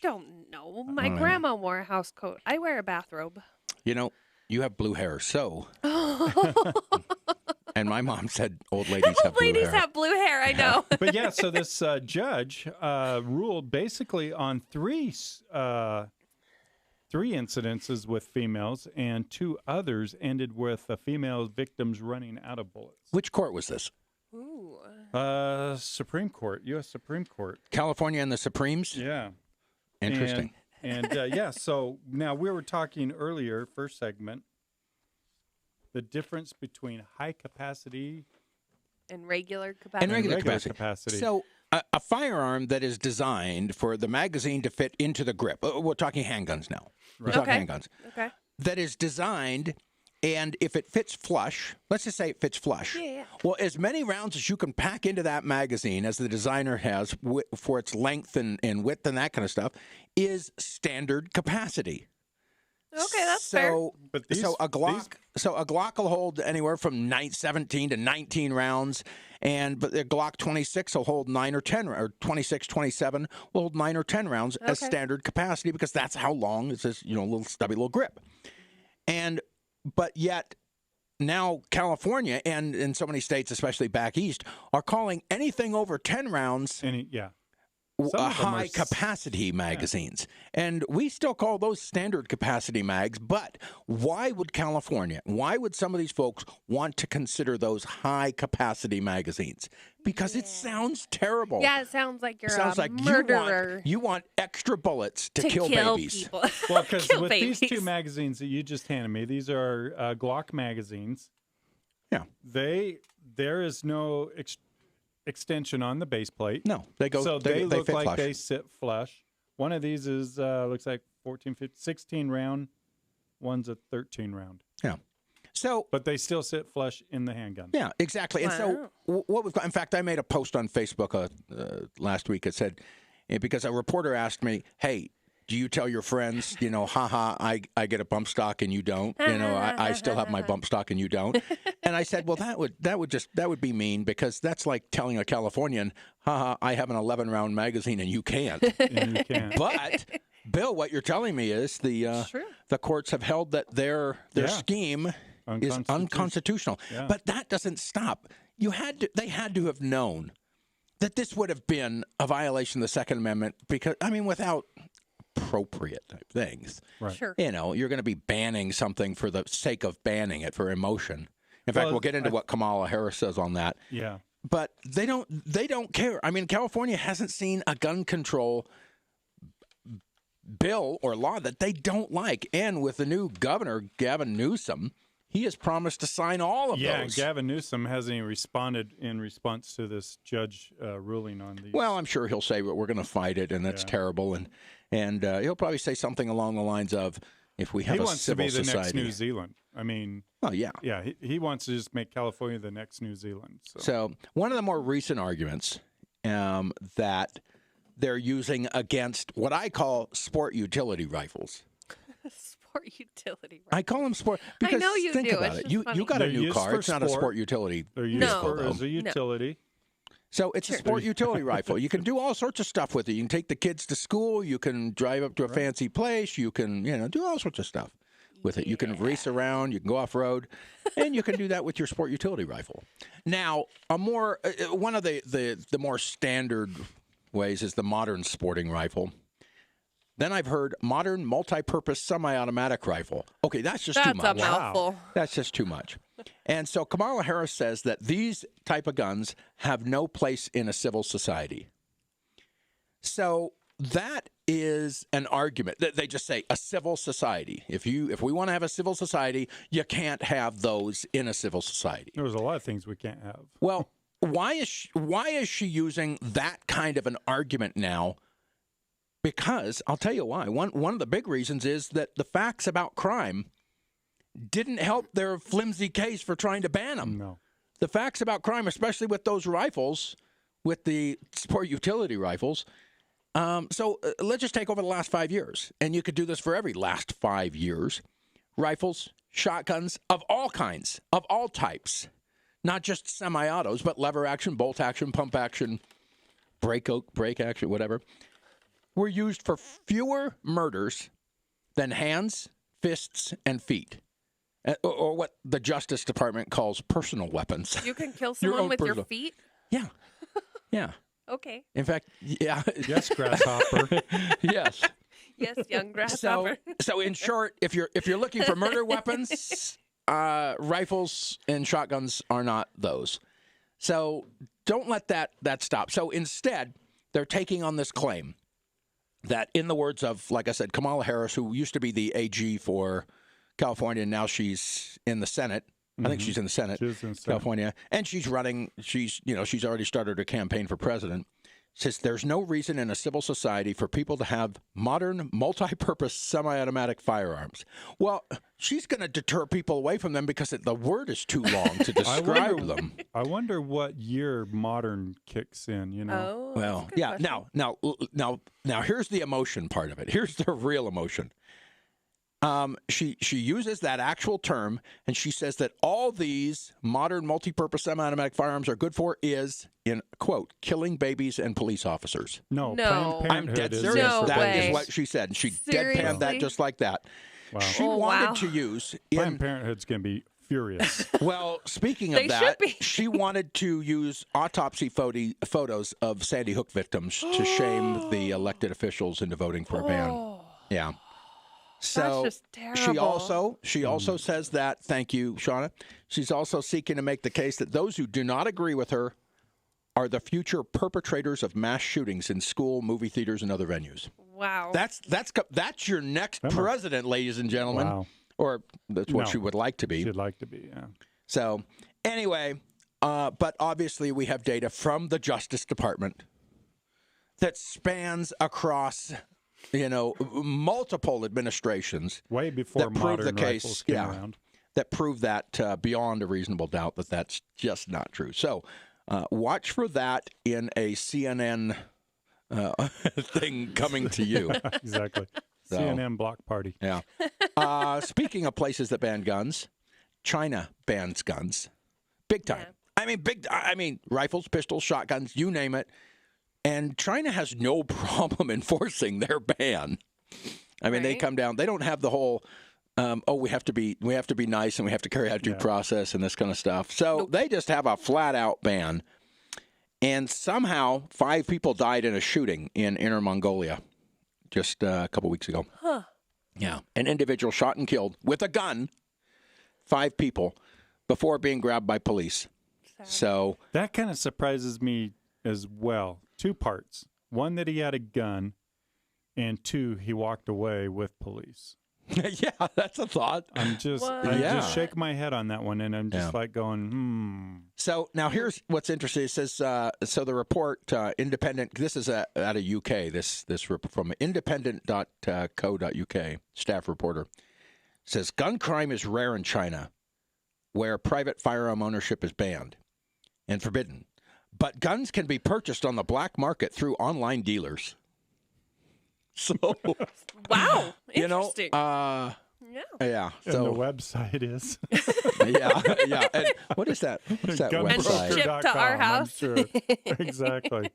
don't know. My don't know. grandma wore a house coat. I wear a bathrobe. You know, you have blue hair, so. And my mom said old ladies have blue hair. have blue hair, I know. But yeah, so this judge ruled basically on three incidences with females, and 2 others ended with the female victims running out of bullets. Which court was this? Ooh. Supreme Court, U.S. Supreme Court. California and the Supremes? Yeah. Interesting. And yeah, so now we were talking earlier, first segment, the difference between high capacity and regular capacity. And regular capacity. So a firearm that is designed for the magazine to fit into the grip. We're talking handguns now. We're talking handguns. Okay. That is designed And if it fits flush, let's just say it fits flush. Yeah. Well, as many rounds as you can pack into that magazine, as the designer has for its length and width and that kind of stuff, is standard capacity. Okay, that's fair. But these, So a Glock will hold anywhere from 17 to 19 rounds, but the Glock 26 will hold 9 or 10, or 26, 27 will hold 9 or 10 rounds as standard capacity because that's how long it's this little stubby little grip. But yet now California and in so many states, especially back east, are calling anything over 10 rounds. High capacity magazines. And we still call those standard capacity mags, but why would California, why would some of these folks want to consider those high capacity magazines? Because it sounds terrible. Yeah, it sounds like you're sounds a like murderer. You want extra bullets to kill babies. People. Well, because Kill with babies. these two magazines that you just handed me, these are Glock magazines. Yeah. There is no extension on the base plate. No, they go. So they look fit like flush. they sit flush. One of these is looks like 14, 15, 16 round. One's a 13 round. Yeah. So, but they still sit flush in the handgun. Yeah, exactly. And so what we've got, in fact, I made a post on Facebook last week. It said, because a reporter asked me, hey, do you tell your friends, haha, I get a bump stock and you don't? I still have my bump stock and you don't. And I said, well, that would be mean, because that's like telling a Californian, haha, I have an 11-round magazine and you can't. And you can't. But Bill, what you're telling me is the courts have held that their scheme is unconstitutional. Yeah. But that doesn't stop. They had to have known that this would have been a violation of the Second Amendment, because without appropriate type things. Right. Sure. You're going to be banning something for the sake of banning it, for emotion. In fact, we'll get into what Kamala Harris says on that. Yeah. But they don't care. California hasn't seen a gun control bill or law that they don't like. And with the new governor, Gavin Newsom, he has promised to sign all of those. Yeah, Gavin Newsom hasn't even responded in response to this judge ruling on these. Well, I'm sure he'll say, well, we're going to fight it, and that's terrible. And he'll probably say something along the lines of, if we have a civil society. He wants to be the next New Zealand. Oh, yeah. Yeah, he wants to just make California the next New Zealand. So one of the more recent arguments that they're using against what I call sport utility rifles. Sport utility rifle. I call them sport because I know you think do. about It's it. You got a new car. It's not a sport. sport utility. They're used as a utility. So it's a sport utility rifle. You can do all sorts of stuff with it. You can take the kids to school. You can drive up to a fancy place. You can, do all sorts of stuff with it. You can race around. You can go off-road. And you can do that with your sport utility rifle. Now, one of the more standard ways is the modern sporting rifle. Then I've heard modern multi-purpose semi-automatic rifle. Okay, that's just too much. That's a mouthful. That's just too much. And so Kamala Harris says that these type of guns have no place in a civil society. So that is an argument. They just say a civil society. If we want to have a civil society, you can't have those in a civil society. There's a lot of things we can't have. Well, why is she using that kind of an argument now? Because I'll tell you why. One of the big reasons is that the facts about crime didn't help their flimsy case for trying to ban them. No. The facts about crime, especially with those rifles, with the sport utility rifles. So let's just take over the last 5 years, and you could do this for every last 5 years. Rifles, shotguns of all kinds, of all types, not just semi-autos, but lever action, bolt action, pump action, brake action, whatever, were used for fewer murders than hands, fists, and feet, or what the Justice Department calls personal weapons. You can kill someone with your feet? Yeah. Yeah. Okay. In fact, yeah. Yes, grasshopper. Yes. Yes, young grasshopper. So in short, if you're looking for murder weapons, rifles and shotguns are not those. So don't let that stop. So instead, they're taking on this claim that, in the words of, like I said, Kamala Harris, who used to be the AG for California, and now she's in the Senate. I think she's in the Senate, She's in the Senate. California, and she's running. She's already started her campaign for president. says there's no reason in a civil society for people to have modern, multi-purpose semi-automatic firearms. Well, she's going to deter people away from them because the word is too long to describe them. I wonder what year modern kicks in, you know? Oh, Well, yeah. Now, here's the emotion part of it. Here's the real emotion. She uses that actual term, and she says that all these modern multi-purpose semi-automatic firearms are good for is, in quote, killing babies and police officers. No. I'm dead serious. No That way. is what she said. And she Seriously? deadpanned that just like that. Wow. She Oh, wanted wow. to use... Planned Parenthood's going to be furious. Well, speaking They of that, should be. she wanted to use autopsy photos of Sandy Hook victims to shame the elected officials into voting for a ban. Yeah. So That's just terrible. she also says that, thank you, Shauna, she's also seeking to make the case that those who do not agree with her are the future perpetrators of mass shootings in school, movie theaters, and other venues. Wow. That's your next president, ladies and gentlemen. Wow. Or that's what No. she would like to be. She'd like to be, yeah. So, anyway, but obviously we have data from the Justice Department that spans across, multiple administrations. Way before that prove modern the case, rifles came around. that prove that beyond a reasonable doubt that that's just not true. So, watch for that in a CNN thing coming to you. Exactly. So, CNN block party. Yeah. Speaking of places that ban guns, China bans guns, big time. Yeah. I mean, rifles, pistols, shotguns, you name it. And China has no problem enforcing their ban. I mean, they come down. They don't have the whole, we have to be nice and we have to carry out due process and this kind of stuff. So they just have a flat out ban. And somehow 5 people died in a shooting in Inner Mongolia just a couple weeks ago. Huh. Yeah. An individual shot and killed with a gun 5 people before being grabbed by police. So that kind of surprises me as well. 2 parts. 1, that he had a gun, and 2, he walked away with police. Yeah, that's a thought. I just shake my head on that one, and I'm just like going, So now here's what's interesting. It says, so the report, independent, this is out of UK, this from independent.co.uk, staff reporter, says gun crime is rare in China, where private firearm ownership is banned and forbidden. But guns can be purchased on the black market through online dealers. So, wow, interesting. Yeah. and So the website is. yeah. And what is that? What's that And website? shipped to our house. Sure. Exactly.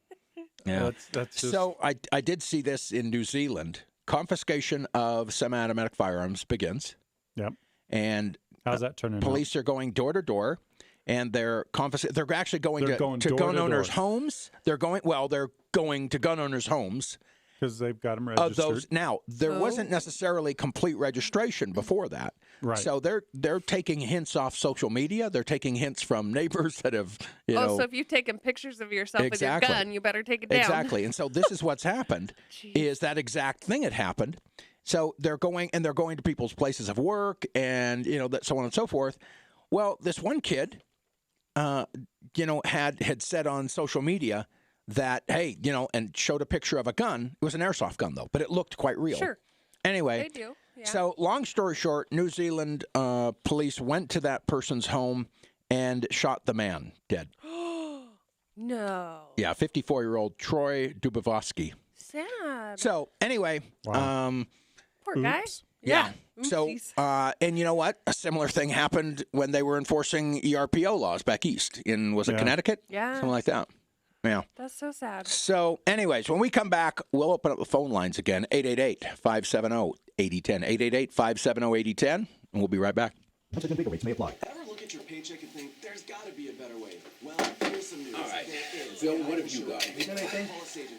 Yeah. That's just... So I did see this in New Zealand. Confiscation of semi-automatic firearms begins. Yep. And how's that turning out? Police are going door to door. And they're actually going to gun owners' homes. They're going to gun owners' homes. Because they've got them registered. There wasn't necessarily complete registration before that. Right. So they're taking hints off social media. They're taking hints from neighbors that have, so if you've taken pictures of yourself with your gun, you better take it down. Exactly. And so this is what's happened, is that exact thing had happened. So they're going to people's places of work and, so on and so forth. Well, this one kid, had said on social media that, hey, and showed a picture of a gun. It was an airsoft gun, though, but it looked quite real. Sure. Anyway, They do. Yeah. So long story short, New Zealand police went to that person's home and shot the man dead. No. Yeah, 54-year-old Troy Dubovsky. Sad. So anyway, poor guy. Yeah. Oopsies. So, and you know what? A similar thing happened when they were enforcing ERPO laws back east in, was it Connecticut? Yeah. Something like that. Yeah. That's so sad. So, anyways, when we come back, we'll open up the phone lines again, 888-570-8010, 888-570-8010, and we'll be right back. Configure rates may apply. Ever look at your paycheck and think, there's got to be a better way? Well, here's some news. All right. There is. Phil, what have you got? You got anything?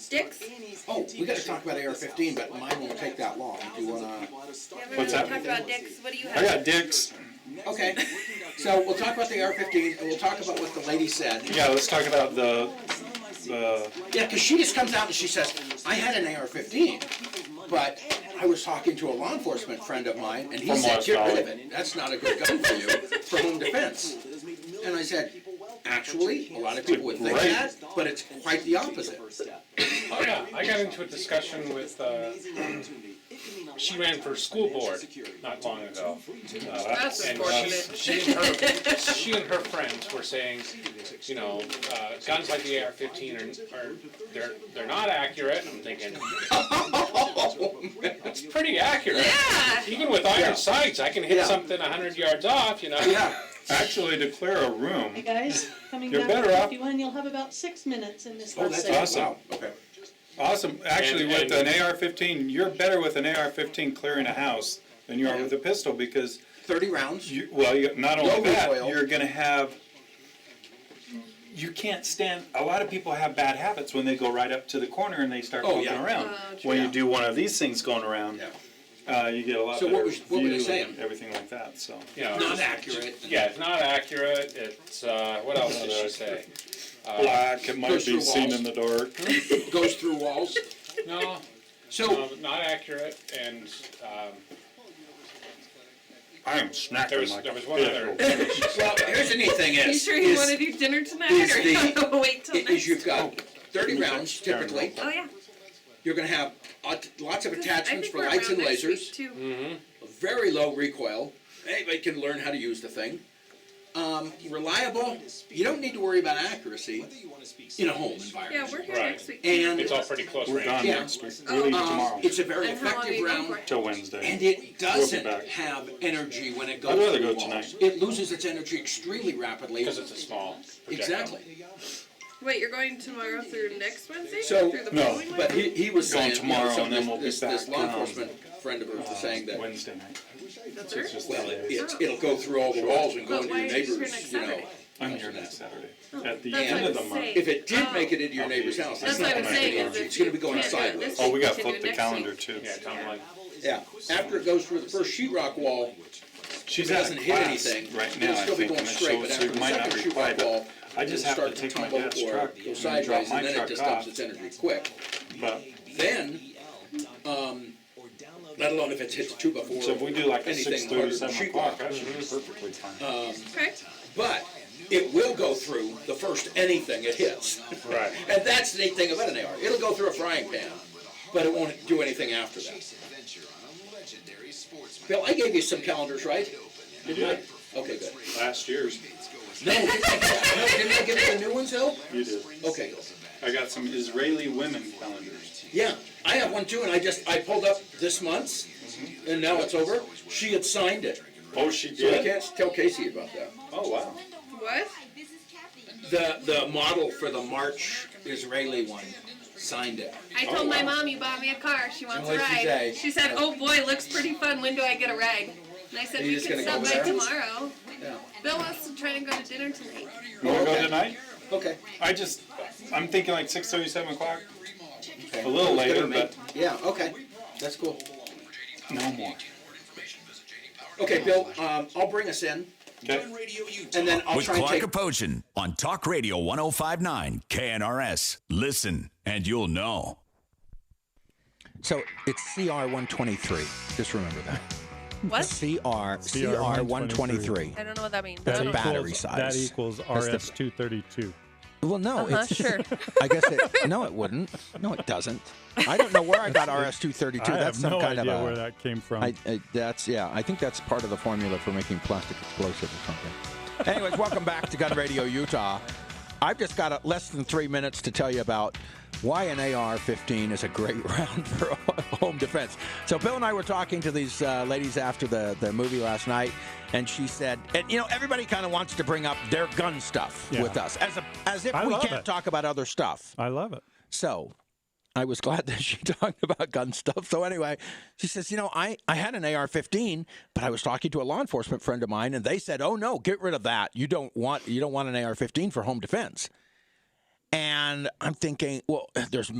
Dix? Oh, we got to talk about AR-15, but mine won't take that long. Do you want to... What's that? Talk about Dix. What do you have? I got Dix. Okay. So we'll talk about the AR-15, and we'll talk about what the lady said. Yeah, let's talk about the... Yeah, because she just comes out and she says, I had an AR-15, but I was talking to a law enforcement friend of mine, and he said, get rid of it. That's not a good gun for you for home defense. And I said, actually, a lot of people would think that, but it's quite the opposite. Oh yeah, I got into a discussion with. She ran for school board not long ago. That's and unfortunate. she and her friends were saying, you know, guns like the AR-15 they're not accurate. I'm thinking, it's pretty accurate. Yeah. Even with iron sights, I can hit something 100 yards off. You know. Yeah. Actually, to clear a room. Hey guys, coming You're back better to off. 51, you'll have about 6 minutes in this Oh, last that's segment. awesome. Wow. Okay. Awesome. Actually, And- with an AR-15, you're better with an AR-15 clearing a house than you are with a pistol because 30 rounds. you not Low only that, recoil. you're going to have. You can't stand. A lot of people have bad habits when they go right up to the corner and they start poking around. When you do one of these things going around, you get a lot So better what were they view saying? and everything like that. So You know, Not accurate. Yeah, it's not accurate. It's what else did she say? black, it might Goes be through seen walls. in the dark. Goes through walls. No, So not accurate. And I am snacking there was one other. well, here's the neat thing You is. sure you is- want to do dinner tonight, is or you the- want to wait till is next? you've got 30 rounds typically. Oh yeah. You're going to have lots of I attachments think for we're lights and around next week, lasers. too. Very low recoil. Anybody can learn how to use the thing. Reliable. You don't need to worry about accuracy in a home environment. Yeah, we're here Right. next week. And It's all pretty close We're range. gone Yeah. next week. We leave tomorrow it's a very And how long are effective you going round. for? till Wednesday. And it doesn't back. have energy when it goes I'd rather through go walls. tonight. It loses its energy extremely rapidly. Because it's a small projectile. Exactly. Wait, you're going tomorrow through next Wednesday? So, through the no, following But Wednesday? he was Going saying, tomorrow, you know, and then we'll be this back, law enforcement friend of ours was saying that, Wednesday night. The It's third? just well, the days. it'll go through all the walls and go But into why your are you here neighbors, next you know. Saturday? I'm here next Saturday. Oh, At the that's end what of the I'm month. saying. If it did Oh. make it into your neighbor's house, That's it's what not I'm going to saying, make is energy. if It's going to be you going can't do it sideways. this Oh, we week, got you can flip do the next calendar week. too. Yeah, timeline. Yeah. After it goes through the first sheetrock wall, She's it at a doesn't hit class anything. right It'll now, I still be think, going and it straight, shows but so after you the might second not reply, sheetrock wall, but I just it'll have start to take my tumble dad's or truck go and drop sideways, my and then it truck just dumps off. its energy quick. But Then, let alone if it hits 2 before so if we do like a anything 6:30, harder than 7 o'clock, sheetrock. that should be perfectly fine. Okay. But it will go through the first anything it hits. Right. And that's the neat thing about an AR. It'll go through a frying pan, but it won't do anything after that. Bill, I gave you some calendars, right? You did. Okay, good. Last year's. No, didn't I give you the new ones, though? You did. Okay, good. I got some Israeli women calendars. Yeah, I have one too, and I pulled up this month's, and now it's over. She had signed it. Oh, she So I did? can't tell Casey about that. Oh, wow. What? The model for the March Israeli one signed it. I told my mom you bought me a car. She wants a What'd she ride. say? She said, "Oh boy, looks pretty fun. When do I get a ride?" And I said, Are you "We just can gonna stop go by there? tomorrow." Yeah. Bill wants to try to go to dinner tonight. You want to go Okay. tonight? Okay. I'm thinking like 6:30, 7 o'clock. Okay. A little It's gonna later, make- but Yeah, okay. That's cool. no more. Okay, Bill, I'll bring us in, Okay. and then I'll With try and Clark take... Apochin on Talk Radio 105.9 KNRS. Listen, and you'll know. So it's CR123. Just remember that. What? CR123. I don't know what that means. That's a That battery equals- size. That equals That's the- RS-232. Well, no, it's Sure. I guess it. No, it wouldn't. No, it doesn't. I don't know where I got RS-232. I That's have some no kind idea of a. where that came from. I think that's part of the formula for making plastic explosive or something. Anyways, welcome back to Gun Radio Utah. I've just got less than 3 minutes to tell you about why an AR-15 is a great round for home defense. So Bill and I were talking to these ladies after the movie last night, and she said, and everybody kind of wants to bring up their gun stuff with us, as if I we love can't it. talk about other stuff. I love it. So I was glad that she talked about gun stuff. So anyway, she says, I had an AR-15, but I was talking to a law enforcement friend of mine, and they said, oh no, get rid of that. You don't want an AR-15 for home defense. And I'm thinking, well, there's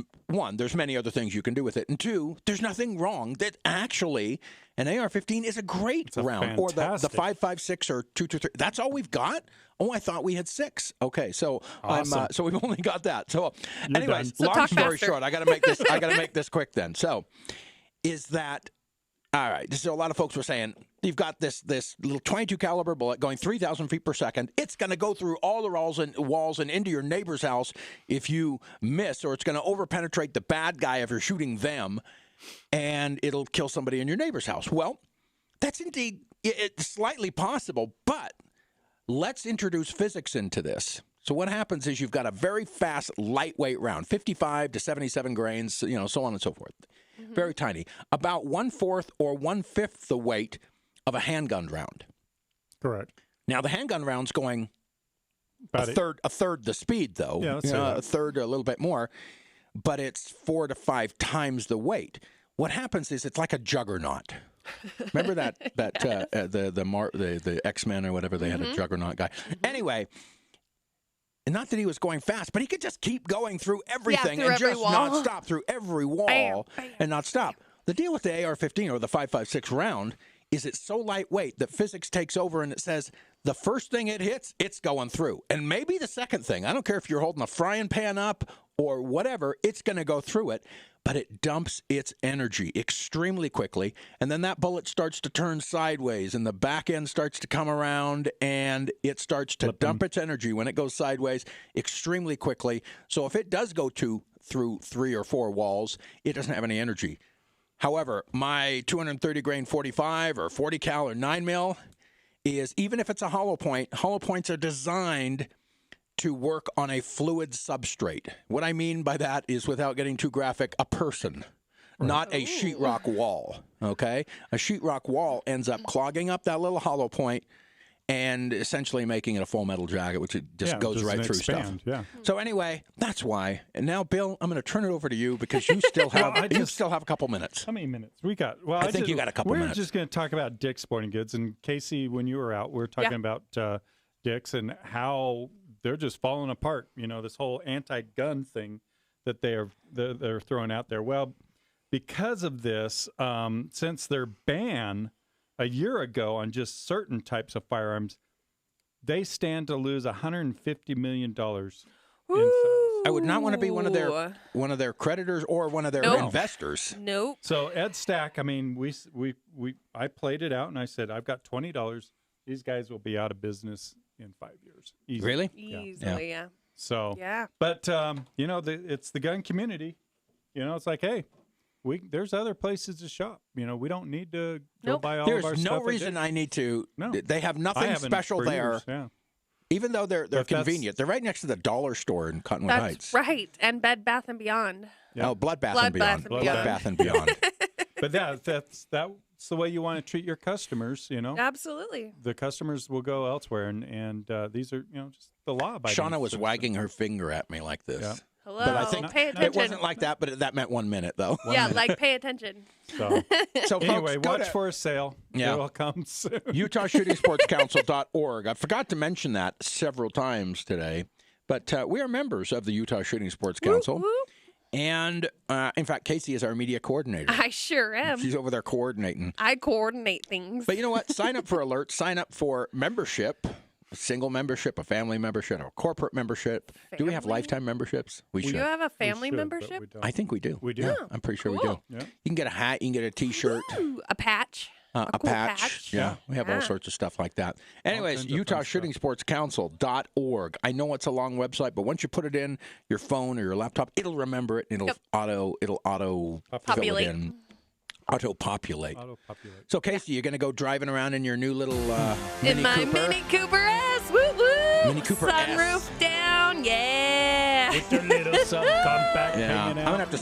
many other things you can do with it. And two, there's nothing wrong that actually an AR-15 is a great round. Or the fantastic. 5.56 or 2.23. That's all we've got? Oh, I thought we had 6. Okay, so Awesome. so we've only got that. So You're anyways, done. So long talk story faster. short, I got to make this quick then. So is that All right. So a lot of folks were saying you've got this little 22 caliber bullet going 3,000 feet per second. It's going to go through all the walls and into your neighbor's house if you miss, or it's going to overpenetrate the bad guy if you're shooting them, and it'll kill somebody in your neighbor's house. Well, that's indeed it's slightly possible, but let's introduce physics into this. So what happens is you've got a very fast, lightweight round, 55 to 77 grains, so on and so forth. Very tiny. About 1/4 or 1/5 the weight of a handgun round. Correct. Now, the handgun round's going About a third the speed, though. Yeah, let's say that. A third, a little bit more. But it's 4 to 5 times the weight. What happens is it's like a juggernaut. Remember that the X-Men or whatever, they had a juggernaut guy. Anyway, and not that he was going fast, but he could just keep going through everything through and every just wall. not stop through every wall and not stop. The deal with the AR-15 or the 5.56 round is it's so lightweight that physics takes over and it says the first thing it hits, it's going through. And maybe the second thing, I don't care if you're holding a frying pan up or whatever, it's going to go through it, but it dumps its energy extremely quickly. And then that bullet starts to turn sideways and the back end starts to come around and it starts to dump its energy when it goes sideways extremely quickly. So if it does go through 3 or 4 walls, it doesn't have any energy. However, my 230 grain 45 or 40 cal or 9 mil is, even if it's a hollow points are designed to work on a fluid substrate. What I mean by that is, without getting too graphic, a person, not a sheetrock wall. Okay? A sheetrock wall ends up clogging up that little hollow point and essentially making it a full metal jacket, which it just goes right through stuff. Yeah. So anyway, that's why. And now, Bill, I'm going to turn it over to you because you still have a couple minutes. How many minutes we got? Well, I think you got a couple minutes. We're just going to talk about Dick's Sporting Goods. And Casey, when you were out, we were talking about Dick's and how they're just falling apart. This whole anti-gun thing that they're throwing out there. Well, because of this, since their ban a year ago on just certain types of firearms, they stand to lose $150 million. I would not want to be one of their creditors or one of their investors. Nope. So Ed Stack, I mean, I played it out and I said, I've got $20. These guys will be out of business in 5 years. Easily. Really? Easily, yeah. So, yeah. But it's the gun community. It's like, hey, there's other places to shop. We don't need to go buy all of our stuff. There's no reason I need to. No. They have nothing special there. Yeah. Even though they're convenient. They're right next to the dollar store in Cottonwood Heights. That's right. And Bed Bath & Beyond. Yeah. Oh, Blood Bath and Beyond. Blood Bath and Beyond. But that's the way you want to treat your customers, Absolutely. The customers will go elsewhere, and these are, just the law. Shauna was wagging her finger at me like this. Yeah. Hello. But I think pay attention. it wasn't like that, but that meant 1 minute, though. Like pay attention. So anyway, folks, watch for a sale. Yeah. It will come soon. UtahShootingSportsCouncil.org. I forgot to mention that several times today, but we are members of the Utah Shooting Sports Council. Whoop, whoop. And, in fact, Casey is our media coordinator. I sure am. She's over there coordinating. I coordinate things. But you know what? Sign up for alerts. Sign up for membership. A single membership, a family membership, a corporate membership. Do we have lifetime memberships? We should. Do you have a family membership? I think we do. We do. Yeah, I'm pretty sure we do. Yeah. You can get a hat. You can get a T-shirt. Ooh, a patch. A cool patch. Yeah, we have all sorts of stuff like that. Anyways, UtahShootingSportsCouncil.org. I know it's a long website, but once you put it in your phone or your laptop, it'll remember it. And it'll auto populate. Fill it in. Auto-populate. So, Casey, you're going to go driving around in your new little Mini in my Cooper? Mini Cooper S. Woo woo. Mini Cooper S. Sunroof down. Yeah. With the little subcompact hanging out. I'm going to have to